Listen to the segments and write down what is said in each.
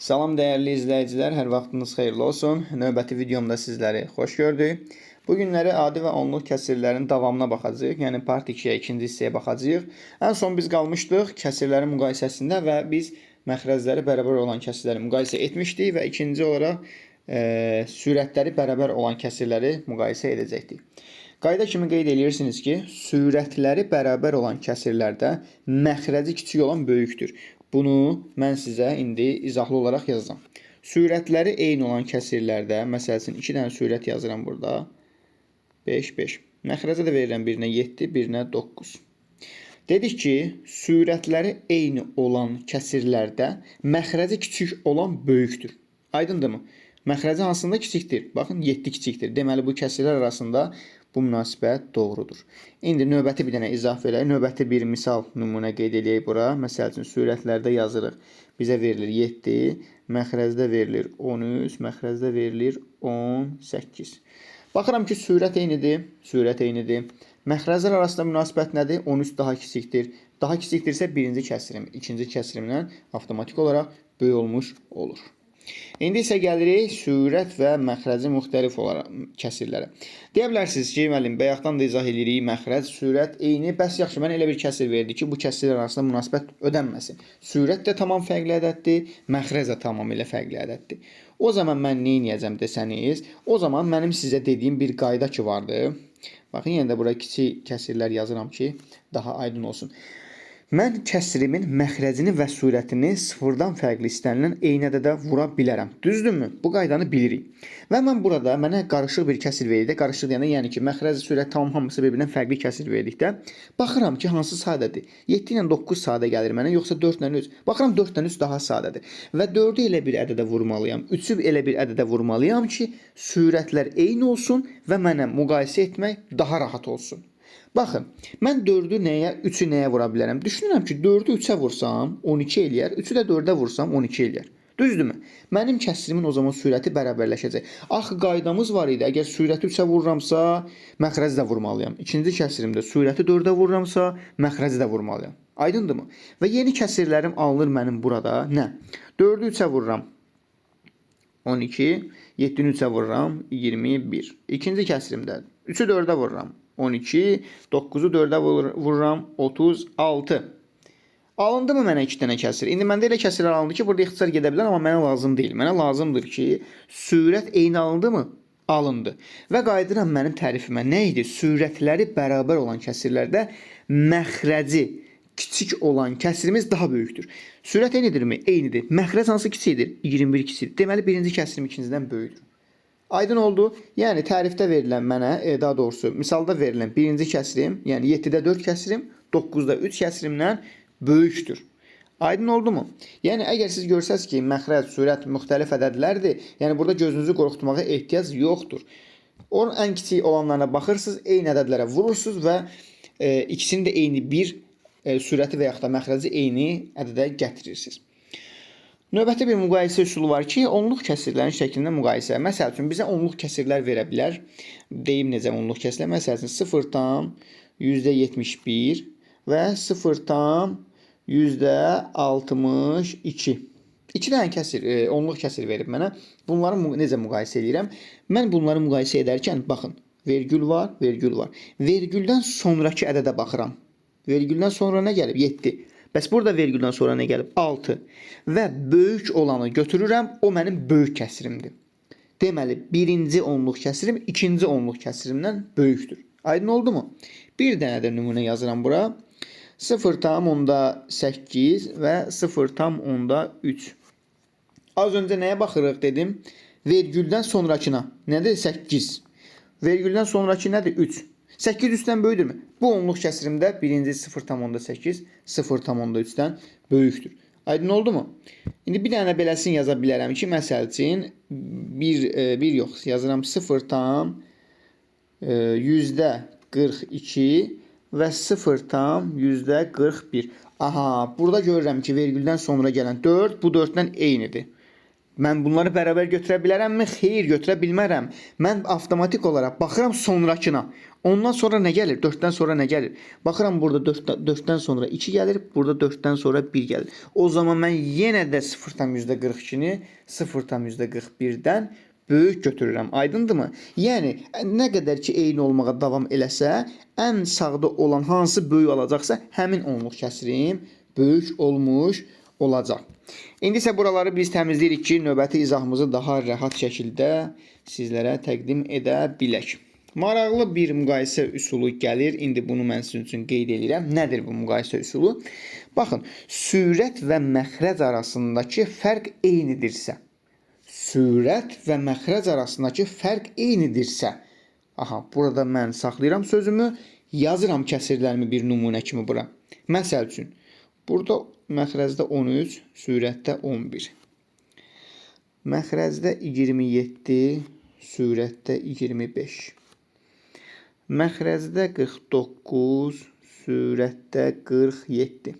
Salam dəyərli izləyicilər, hər vaxtınız xeyirli olsun. Növbəti videomda sizləri xoş gördük. Bu günləri adi və onluq kəsirlərin davamına baxacağıq. Yəni part 2-yə, ikinci hissəyə baxacağıq. Ən son biz qalmışdıq kəsirlərin müqayisəsində və biz məxrəcləri bərabər olan kəsirləri müqayisə etmişdik və ikinci olaraq sürətləri bərabər olan kəsirləri müqayisə edəcəkdik. Qayda kimi qeyd edirsiniz ki, sürətləri bərabər olan kəsirlərdə məxrəci kiçik olan böyükdür. Bunu mən sizə indi izahlı olaraq yazacağam. Sürətləri eyni olan kəsirlərdə, məsəl üçün 2 dənə sürət yazıram burada. 5, 5. Məxrəcə də verirəm birinə 7, birinə 9. Dedik ki, sürətləri eyni olan kəsirlərdə məxrəci kiçik olan böyükdür. Aydındırmı? Məxrəci hansında kiçikdir? Baxın, 7 kiçikdir. Deməli, bu kəsirlər arasında bu münasibət doğrudur. İndi növbəti bir dənə izah verək. Növbəti bir misal nümunə qeyd edək bura. Məsəl üçün, sürətlərdə yazırıq. Bizə verilir 7, məxrəcdə verilir 13, məxrəcdə verilir 18. Baxıram ki, sürət eynidir. Sürət eynidir. Məxrəclər arasında münasibət nədir? 13 daha kiçikdir. Daha kiçikdirsə birinci kəsirim, ikinci kəsirimdən avtomatik olaraq böyük olmuş olur. İndi isə gəlirik sürət və məxrəci müxtəlif olaraq kəsirlərə. Deyə bilərsiniz ki, müəllim, bayaqdan da izah edirik, məxrəc, sürət eyni. Bəs yaxşı, mən elə bir kəsir verdi ki, bu kəsirlər arasında münasibət ödənməsin. Sürət də tamam fərqli ədəddir, məxrəc də tamamilə fərqli ədəddir. O zaman mən nə edəcəm desəniz, o zaman mənim sizə dediyim bir qayda ki vardır. Baxın, yenə də bura kiçik kəsirlər yazıram ki, daha aydın olsun. Mən kəsirimin məxrəcini və sürətini sıfırdan fərqli istənilən eyni ədədə vura bilərəm. Düzdürmü? Bu qaydanı bilirik. Və mən burada mənə qarışıq bir kəsir verdikdə, qarışıq deyəndə, yəni ki, məxrəc, sürət tamam hamısı bir-birindən fərqli kəsir verdikdə, baxıram ki, hansı sadədir? 7 ilə 9 sadə gəlir mənə, yoxsa 4 ilə 3? Baxıram 4 ilə 3 daha sadədir. Və 4-ü elə bir ədədə vurmalıyam, 3-ü elə bir ədədə vurmalıyam ki, sürətlər eyni olsun və mənə müqayisə etmək daha rahat olsun. Baxın, mən 4-ü nəyə, 3-ü nəyə vura bilərəm? Düşünürəm ki, 4-ü 3-ə vursam 12 eləyər, 3-ü də 4-ə vursam 12 eləyər. Düzdürmü? Mənim kəsirimin o zaman sürəti bərabərləşəcək. Axı qaydamız var idi, əgər sürəti 3-ə vururamsa, məxrəci də vurmalıyam. İkinci kəsirimdə sürəti 4-ə vururamsa, məxrəci də vurmalıyam. Aydındırmı? Və yeni kəsirlərim alınır mənim burada nə? 4-ü 3-ə vururam 12, 7-ni 3-ə vururam 21. İkinci kəsirimdə 3-ü 4-ə vururam 12, 9-u 4-ə vururam 36. Alındı mı mənə 2 dənə kəsir? İndi məndə elə kəsirlər alındı ki, burada ixtisar gedə bilər, amma mənə lazım deyil. Mənə lazımdır ki, sürət eyni alındı mı? Alındı. Və qayıdıram mənim tərifimə. Nə idi? Sürətləri bərabər olan kəsirlərdə məxrəci kiçik olan kəsirimiz daha böyükdür. Sürət eynidirmi? Eynidir. Məxrəc hansı kiçikdir? 21 kiçikdir. Deməli, birinci kəsirim ikincidən böyükdür. Aydın oldu. Yəni, tərifdə verilən mənə, daha doğrusu, misalda verilən birinci kəsirim, yəni 7-də 4 kəsirim, 9-da 3 kəsirimdən böyükdür. Aydın oldu mu? Yəni, əgər siz görsəz ki, məxrəc, sürət müxtəlif ədədlərdir, yəni burada gözünüzü qorxutmağa ehtiyac yoxdur. Onun ən kiçik olanlarına baxırsınız, eyni ədədlərə vurursunuz və ikisini də eyni bir sürəti və yaxud da məxrəci eyni ədədə gətirirsiniz. Növbəti bir müqayisə üsulu var ki, onluq kəsirlərin şəklində müqayisə. Məsəl üçün, bizə onluq kəsirlər verə bilər. Deyim necə onluq kəsirlər. Məsəl üçün, 0,71 və 0,62. 2 dənə kəsir, onluq kəsir verib mənə. Bunları necə müqayisə edirəm? Mən bunları müqayisə edərkən, baxın, vergül var, vergül var. Vergüldən sonraki ədədə baxıram. Vergüldən sonra nə gəlib? 7. Bəs burada vergüldən sonra nə gəlib? 6. Və böyük olanı götürürəm, o mənim böyük kəsirimdir. Deməli, birinci onluq kəsirim, ikinci onluq kəsirimdən böyükdür. Aydın oldu mu? Bir dənə də nümunə yazıram bura. 0,8 və 0,3. Az öncə nəyə baxırıq dedim? Vergüldən sonrakına. Nədir? 8. Vergüldən sonraki nədir? 3. 8 3-dən böyükdürmü? Bu onluq kəsirimdə birinci 0,8, 0,3-dən böyükdür. Aydın oldu mu? İndi bir dənə beləsini yaza bilərəm ki, məsəl üçün, bir yox, yazıram 0,42 və 0,41. Aha, burada görürəm ki, vergüldən sonra gələn 4, bu 4-dən eynidir. Mən bunları bərabər götürə bilərəmmi? Xeyr, götürə bilmərəm. Mən avtomatik olaraq baxıram sonrakına. Ondan sonra nə gəlir? 4-dən sonra nə gəlir? Baxıram burada 4-dən sonra 2 gəlir, burada 4-dən sonra 1 gəlir. O zaman mən yenə də 0,42-ni 0,41-dən böyük götürürəm. Aydındırmı? Yəni nə qədər ki eyni olmağa davam eləsə, ən sağda olan hansı böyük olacaqsa, həmin onluq kəsirim böyük olmuş olacaq. İndi isə buraları biz təmizləyirik ki, növbəti izahımızı daha rahat şəkildə sizlərə təqdim edə bilək. Maraqlı bir müqayisə üsulu gəlir. İndi bunu mən sizin üçün qeyd edirəm. Nədir bu müqayisə üsulu? Baxın, sürət və məxrəc arasındakı fərq eynidirsə, sürət və məxrəc arasındakı fərq eynidirsə, aha, burada mən saxlayıram sözümü, yazıram kəsirlərimi bir nümunə kimi bura. Məsəl üçün, burada məxrəcdə 13, sürətdə 11. Məxrəcdə 27, sürətdə 25. Məxrəcdə 49, sürətdə 47.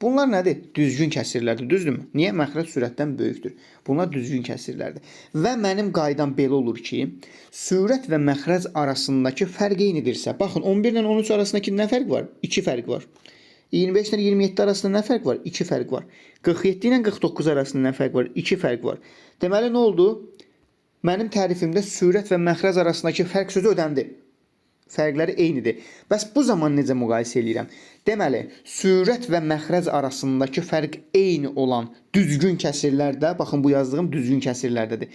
Bunlar nədir? Düzgün kəsirlərdir, düzdürmü? Niyə? Məxrəc sürətdən böyükdür. Bunlar düzgün kəsirlərdir. Və mənim qaydam belə olur ki, sürət və məxrəc arasındakı fərq eynidirsə, baxın, 11 ilə 13 arasındakı nə fərq var? 2 fərq var. 25 ilə 27 arasında nə fərq var? 2 fərq var. 47 ilə 49 arasında nə fərq var? 2 fərq var. Deməli, nə oldu? Mənim tərifimdə sürət və məxrəc arasındakı fərq sözü ödəndi. Fərqləri eynidir. Bəs bu zaman necə müqayisə edirəm? Deməli, sürət və məxrəc arasındakı fərq eyni olan düzgün kəsirlərdə, baxın bu yazdığım düzgün kəsirlərdədir.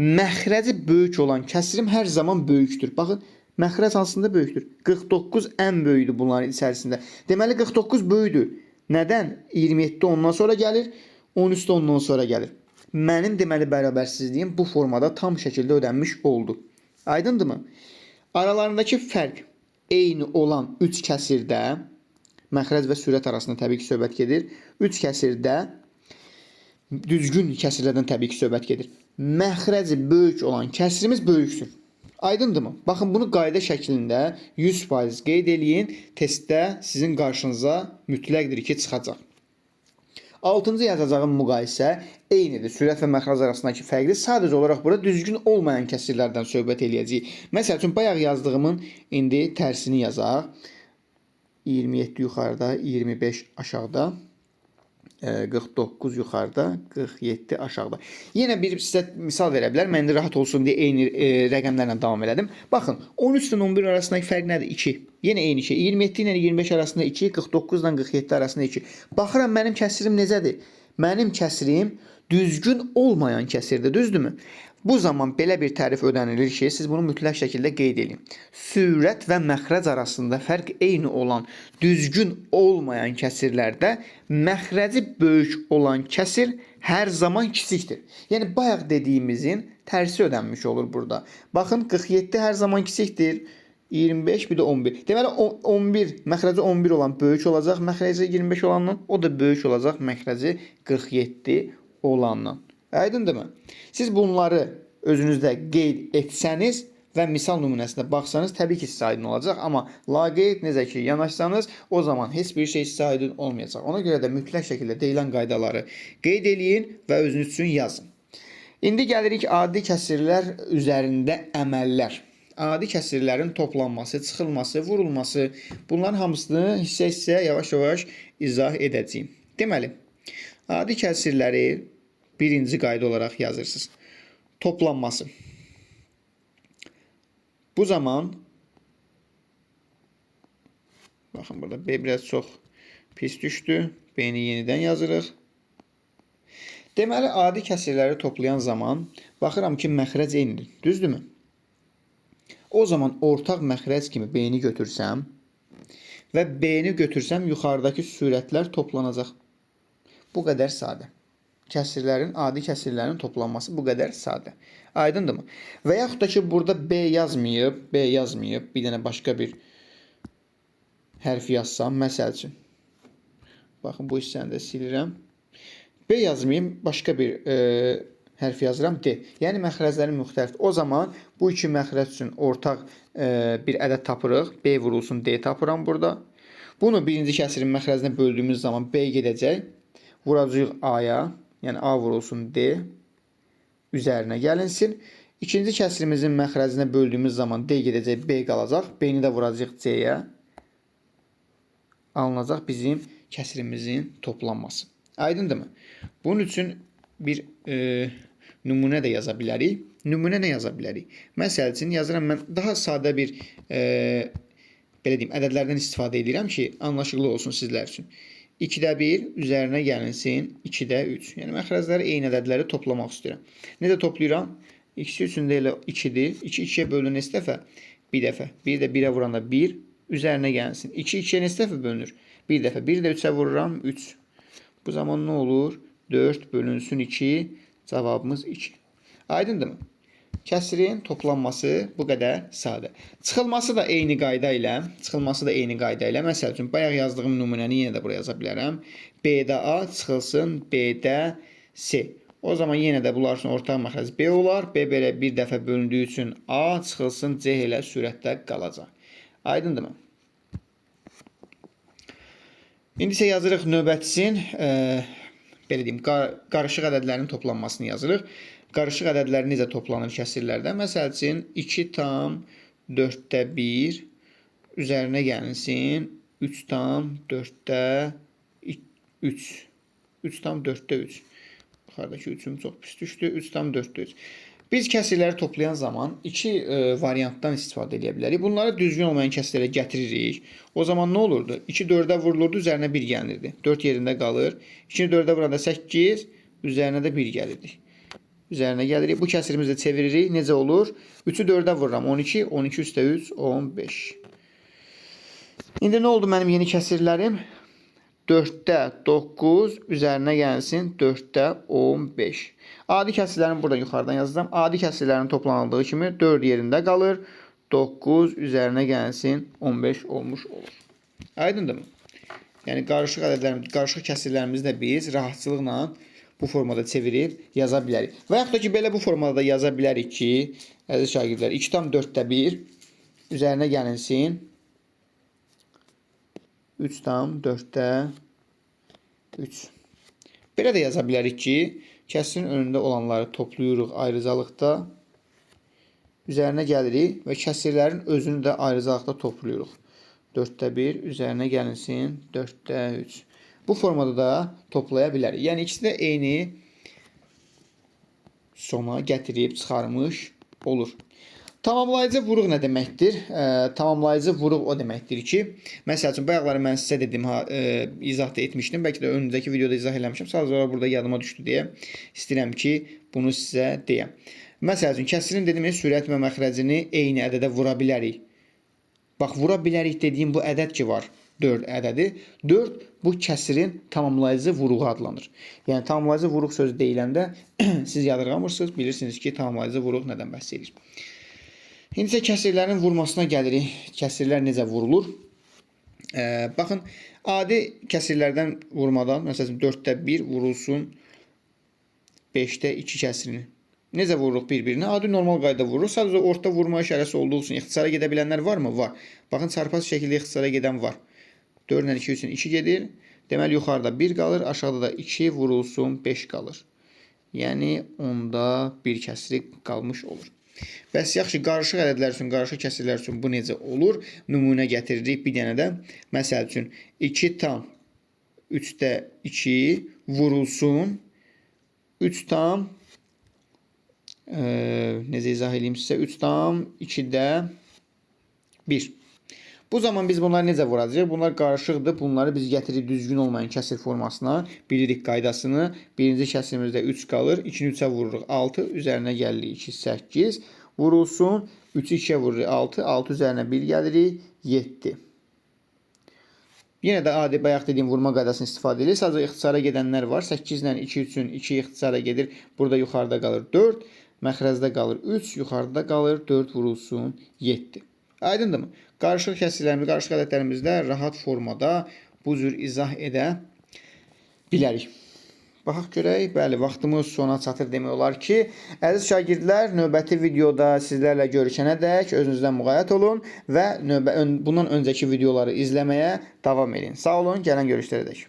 Məxrəci böyük olan kəsirim hər zaman böyükdür. Baxın, məxrəc hansında böyükdür? 49 ən böyükdür bunların içərisində. Deməli, 49 böyükdür. Nədən? 27 ondan sonra gəlir, 13 də ondan sonra gəlir. Mənim deməli bərabərsizliyim bu formada tam şəkildə ödənmiş oldu. Aydındırmı? Aralarındakı fərq eyni olan 3 kəsirdə, məxrəc və sürət arasında təbii ki söhbət gedir. 3 kəsirdə, düzgün kəsirlərdən təbii ki söhbət gedir. Məxrəci böyük olan kəsirimiz böyükdür. Aydındırmı? Baxın, bunu qayda şəklində 100% qeyd eləyin. Testdə sizin qarşınıza mütləqdir ki, çıxacaq. 6-cı yazacağım müqayisə eynidir. Sürət və məxrəc arasındakı fərqdir. Sadəcə olaraq burada düzgün olmayan kəsirlərdən söhbət eləyəcəyik. Məsəl üçün, bayaq yazdığımın indi tərsini yazaq. 27 yuxarıda, 25 aşağıda, 49 yuxarıda, 47 aşağıda. Yenə bir sizə misal verə bilər. Mən də rahat olsun deyə eyni rəqəmlərlə davam elədim. Baxın, 13 ilə 11 arasındakı fərq nədir? 2. Yenə eyni şey. 27 ilə 25 arasında 2, 49 ilə 47 arasında 2. Baxıram, mənim kəsirim necədir? Mənim kəsirim düzgün olmayan kəsirdir, düzdürmü? Bu zaman belə bir tərif ödənilir ki, siz bunu mütləq şəkildə qeyd edin. Sürət və məxrəc arasında fərq eyni olan düzgün olmayan kəsirlərdə məxrəci böyük olan kəsir hər zaman kiçikdir. Yəni, bayaq dediyimizin tərsi ödənmiş olur burada. Baxın, 47 hər zaman kiçikdir. 25 bir də 11. Deməli 11 məxrəci 11 olan böyük olacaq, məxrəci 25 olandan o da böyük olacaq məxrəci 47 olandan. Aydındırmı? Siz bunları özünüzdə qeyd etsəniz və misal nümunəsində baxsanız təbii ki sizə aydın olacaq, amma laqeyd necə ki yanaşsanız o zaman heç bir şey sizə aydın olmayacaq. Ona görə də mütləq şəkildə deyilən qaydaları qeyd eləyin və özünüz üçün yazın. İndi gəlirik adi kəsirlər üzərində əməllər. Adi kəsirlərin toplanması, çıxılması, vurulması, bunların hamısını hissə-hissə yavaş-yavaş izah edəcəyim. Deməli, adi kəsirləri birinci qayda olaraq yazırsınız. Toplanması. Bu zaman, baxın burada B biraz çox pis düşdü. B-ni yenidən yazırıq. Deməli, adi kəsirləri toplayan zaman baxıram ki, məxrəc eynidir. Düzdürmü? O zaman ortaq məxrəc kimi B-ni götürsəm və B-ni götürsəm yuxarıdakı sürətlər toplanacaq. Bu qədər sadə. Kəsirlərin, adi kəsirlərin toplanması bu qədər sadə. Aydındırmı? Və yaxud da ki, burada B yazmayıb, bir dənə başqa bir hərf yazsam, məsəl üçün. Baxın, bu hissəni də silirəm. B yazmayım, başqa bir hərf yazıram, D. Yəni, məxrəclərin müxtəlif. O zaman bu iki məxrəc üçün ortaq bir ədəd tapırıq. B vurulsun, D tapıram burada. Bunu birinci kəsirin məxrəcinə böldüyümüz zaman B gedəcək. Vuracağıq A-ya. Yəni, A vurulsun D. üzərinə gəlinsin. İkinci kəsirimizin məxrəcinə böldüyümüz zaman D gedəcək, B qalacaq. B-ni də vuracaq C-yə. Alınacaq bizim kəsirimizin toplanması. Aydındırmı? Bunun üçün bir nümunə də yaza bilərik. Nümunə nə yaza bilərik? Məsəl üçün yazıram mən daha sadə bir belə deyim, ədədlərdən istifadə edirəm ki, anlaşılır olsun sizlər üçün. 2-də 1 üzərinə gəlinsin 2-də 3. Yəni məxrəcləri eyni ədədləri toplamaq istəyirəm. Necə toplayıram? X üçün də elə 2-dir. 2 2-yə bölünür neçə dəfə? Bir dəfə. 1 də 1-ə vuranda 1 üzərinə gəlsin. 2 2-yə neçə dəfə bölünür? Bir dəfə. 1 də 3-ə vururam 3. Bu zaman nə olur? 4 bölünsün 2. Cavabımız 2. Aydındırmı? Kəsirin toplanması bu qədər sadə. Çıxılması da eyni qayda ilə, məsəl üçün bayaq yazdığım nümunəni yenə də buraya yaza bilərəm. B-də A çıxılsın B-də C. O zaman yenə də bunlar üçün ortaq məxrəc B olar. B belə bir dəfə bölündüyü üçün A çıxılsın C ilə sürətdə qalacaq. Aydındırmı? İndi isə yazırıq növbətisin, belə deyim, qarışıq ədədlərin toplanmasını yazırıq. Qarışıq ədədlər necə toplanır kəsirlərdə? Məsəl üçün 2 tam 4-də 1 üzərinə gəlinsin 3 tam 4-də 3. 3 tam 4-də 3. Yuxarıdakı 3'üm çox pis düşdü. 3 tam 4-də 3. Biz kəsirləri toplayan zaman iki variantdan istifadə edə bilərik. Bunları düzgün olmayan kəsirlərə gətiririk. O zaman nə olurdu? 2 4-ə vurulurdu, üzərinə 1 gəlirdi. 4 yerində qalır. 2-ni 4-ə vuranda 8, üzərinə də 1 gəlirdi. Üzərinə gəlirik. Bu kəsirimizi çeviririk. Necə olur? 3-ü 4-ə vururam. 12, 12 üstə 3, 15. İndi nə oldu mənim yeni kəsirlərim? 4-də 9 üzərinə gəlsin 4-də 15. Adi kəsirlərini burada yuxarıdan yazacağım. Adi kəsirlərin toplanıldığı kimi 4 yerində qalır. 9 üzərinə gəlsin 15 olmuş olur. Aydındırmı? Yəni qarışıq ədədlərimiz, qarışıq kəsirlərimizi də biz rahatçılıqla bu formada çevirib yaza bilərik. Və yaxud da ki, belə bu formada da yaza bilərik ki, əziz şagirdlər, 2 tam 4-də 1 üzərinə gəlinsin 3 tam 4-də 3. Belə də yaza bilərik ki, kəsirin önündə olanları toplayırıq ayrıcalıqda, üzərinə gəlirik və kəsirlərin özünü də ayrıcalıqda toplayırıq. 4-də 1 üzərinə gəlinsin 4-də 3. Bu formada da toplaya bilərik. Yəni ikisi də eyni sona gətirib çıxarmış olur. Tamamlayıcı vuruq nə deməkdir? Tamamlayıcı vuruq o deməkdir ki, məsəl üçün bayaqları mən sizə dedim, izah da etmişdim. Bəlkə də öncəki videoda izah eləmişim. Sadəcə burada yadıma düşdü deyə istəyirəm ki, bunu sizə deyəm. Məsəl üçün kəsirin dediyimiz sürət və məxrəcini eyni ədədə vura bilərik. Bax, vura bilərik dediyim bu ədəd ki var, 4 ədədi. 4 bu kəsirin tamamlayıcı vuruğu adlanır. Yəni tamamlayıcı vuruq sözü deyiləndə siz yadırğamırsınız, bilirsiniz ki, tamamlayıcı vuruq nədən bəhs edir. İndi isə kəsirlərin vurmasına gəlirik. Kəsirlər necə vurulur? Baxın, adi kəsirlərdən vurmadan, məsələn 4-də 1 vurulsun 5-də 2 kəsirini. Necə vururuq bir-birinə? Adi normal qayda vururuq. Sadəcə orta vurma işarəsi olduğu üçün ixtisara gedə bilənlər varmı? Var. Baxın, çarpaz şəkildə ixtisara gedən var. 4 ilə 2 üçün 2 gedir. Deməli, yuxarıda 1 qalır, aşağıda da 2 vurulsun 5 qalır. Yəni, onda 1 kəsiri qalmış olur. Bəs yaxşı, qarışıq ədədlər üçün, qarışıq kəsirlər üçün bu necə olur? Nümunə gətiririk bir dənə də. Məsəl üçün, 2 tam 3-də 2 vurulsun 3 tam necə izah edeyim sizə? 3 tam 2-də 1. Bu zaman biz bunları necə vuracağıq? Bunlar qarışıqdır. Bunları biz gətirib düzgün olmayan kəsir formasına bilirik qaydasını. Birinci kəsirimizdə 3 qalır. 2-ni 3-ə vururuq 6. Üzərinə gəlirik 2, 8. Vurulsun. 3-ü 2-yə vururuq 6. 6 üzərinə 1 gəlirik 7. Yenə də adi bayaq dediyim vurma qaydasını istifadə edirik. Sadəcə ixtisara gedənlər var. 8 ilə 2 üçün 2 ixtisara gedir. Burada yuxarıda qalır 4. Məxrəcdə qalır 3. Yuxarıda qalır 4 vurulsun 7. Aydındırmı? Qarışıq kəsirlərimiz, qarışıq ədədlərimizdə rahat formada bu cür izah edə bilərik. Baxaq görək. Bəli, vaxtımız sona çatır demək olar ki, əziz şagirdlər, növbəti videoda sizlərlə görüşənədək özünüzdən müğayət olun və bundan öncəki videoları izləməyə davam edin. Sağ olun, gələn görüşlərədək.